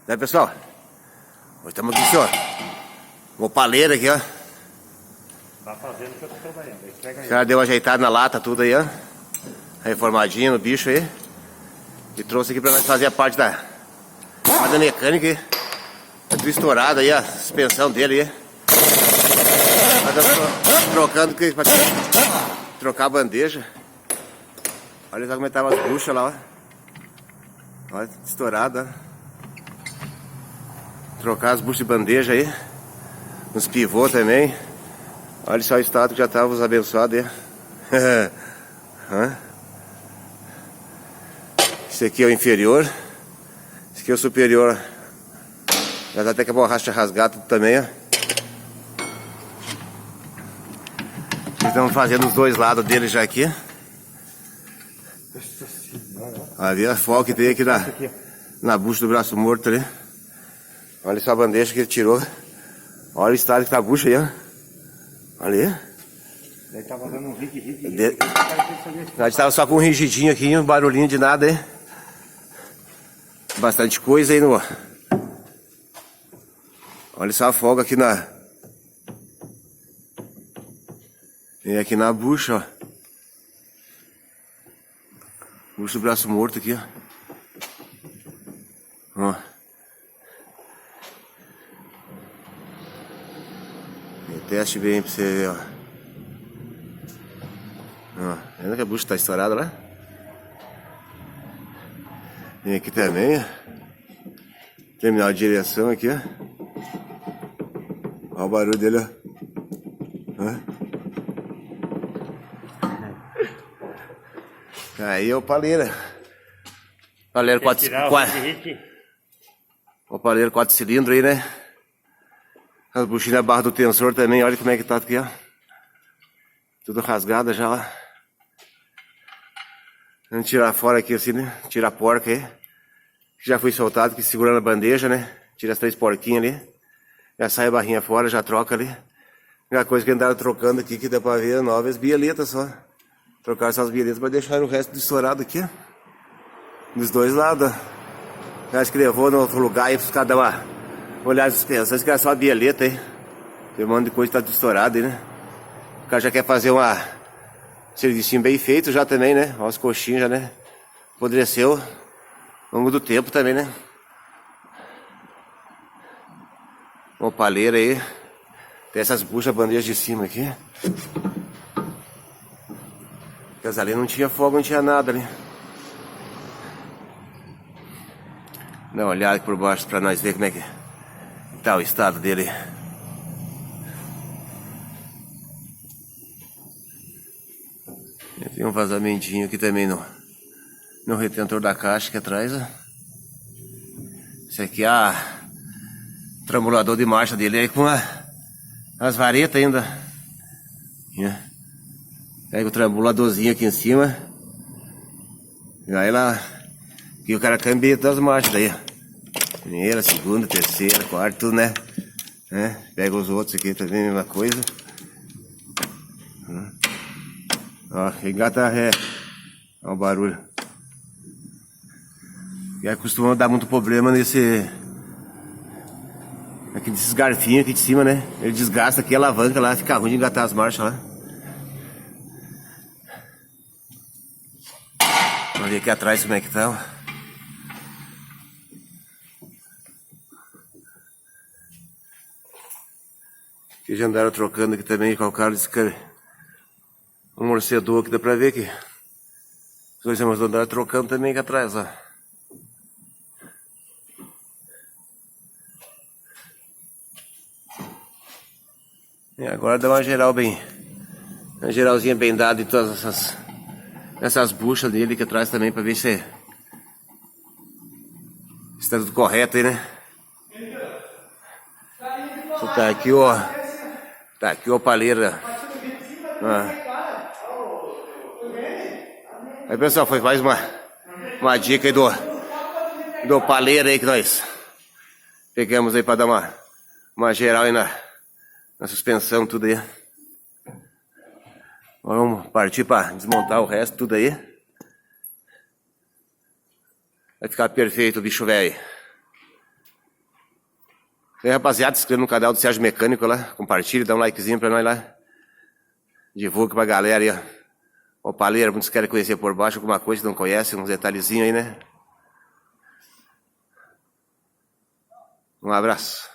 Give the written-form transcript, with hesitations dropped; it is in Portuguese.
Daí, pessoal, hoje estamos aqui, senhor. Uma paleira aqui, ó. Tá fazendo o que eu tô trabalhando. O cara deu uma ajeitada na lata, tudo aí, ó. Reformadinho no bicho aí. E trouxe aqui pra nós fazer a parte da mecânica aí. Tá tudo estourado aí, a suspensão dele aí. Nós estamos trocando aqui pra trocar a bandeja. Olha só como é que tava as buchas lá, ó. Olha, estourado, ó. Trocar as buchas de bandeja aí. Uns pivôs também. Olha só o estado que já tava os abençoados aí. Esse aqui é o inferior. Esse aqui é o superior. Já tá até com a borracha rasgada tudo também, ó. Estamos fazendo os dois lados dele já aqui. Ali a folga que tem aqui na bucha do braço morto ali. Olha só a bandeja que ele tirou. Olha o estado que tá a bucha aí, ó. Olha aí. Daí tava dando um rique. A gente tava só com um rigidinho aqui, um barulhinho de nada aí. Bastante coisa aí no... Olha só a folga aqui na... E aqui na bucha, ó. Bucha do braço morto aqui, ó. Ó. Teste bem pra você ver, ó. Ó, vendo que a bucha tá estourada lá? Vem aqui também, ó. Terminal de direção aqui, ó. Olha o barulho dele, ó. Aí é o paleira. Paleira 4 cilindros aí, né? As buchinhas barra do tensor também, olha como é que tá aqui, ó. Tudo rasgada já, ó. Vamos tirar fora aqui assim, né? Tira a porca aí. Já foi soltado, que segurando a bandeja, né? Tira as 3 porquinhas ali. Já sai a barrinha fora, já troca ali. A única coisa que andaram trocando aqui, que dá pra ver, novas bieletas só. Trocaram essas bieletas pra deixar o resto do estourado aqui, ó. Dos dois lados, ó. Acho que levou no outro lugar aí pros caras dar uma olhada nas suspensões, que era só a bieleta aí. Tem um monte de coisa que tá estourada aí, né? O cara já quer fazer uma serviço bem feito já também, né? Olha os coxinhos já, né? Apodreceu ao longo do tempo também, né? Uma paleira aí. Tem essas buchas bandejas de cima aqui. Porque ali não tinha fogo, não tinha nada ali. Dá uma olhada aqui por baixo pra nós ver como é que tá o estado dele. Tem um vazamentinho aqui também no retentor da caixa aqui atrás, ó. Esse aqui é o trambulador de marcha dele aí com as varetas ainda. Pega o trambuladorzinho aqui em cima. E aí lá. E o cara cambia das marchas daí, ó. Primeira, segunda, terceira, quarta, tudo, né? Pega os outros aqui também, a mesma coisa. Ó, engata ré. Olha o barulho. E aí costuma dar muito problema aqui desses garfinhos aqui de cima, né? Ele desgasta aqui a alavanca lá, fica ruim de engatar as marchas lá. Vamos ver aqui atrás como é que tá, ó. Aqui já andaram trocando aqui também, colocaram um amortecedor aqui, dá pra ver aqui. Os dois amortecedores andaram trocando também aqui atrás, ó. E agora dá uma geral uma geralzinha bem dada em todas essas buchas dele aqui atrás também, pra ver se tá tudo correto aí, né? Tá aqui, ó. Tá aqui, ó, paleira. Aí, pessoal, foi mais uma dica aí do paleira aí que nós pegamos aí pra dar uma geral aí na suspensão, tudo aí. Vamos partir pra desmontar o resto, tudo aí. Vai ficar perfeito o bicho velho. E aí, rapaziada, se inscreva no canal do Sérgio Mecânico lá. Compartilhe, dá um likezinho pra nós lá. Divulgue pra galera aí, ó. Opaleira, muitos querem conhecer por baixo alguma coisa que não conhecem, uns detalhezinhos aí, né? Um abraço.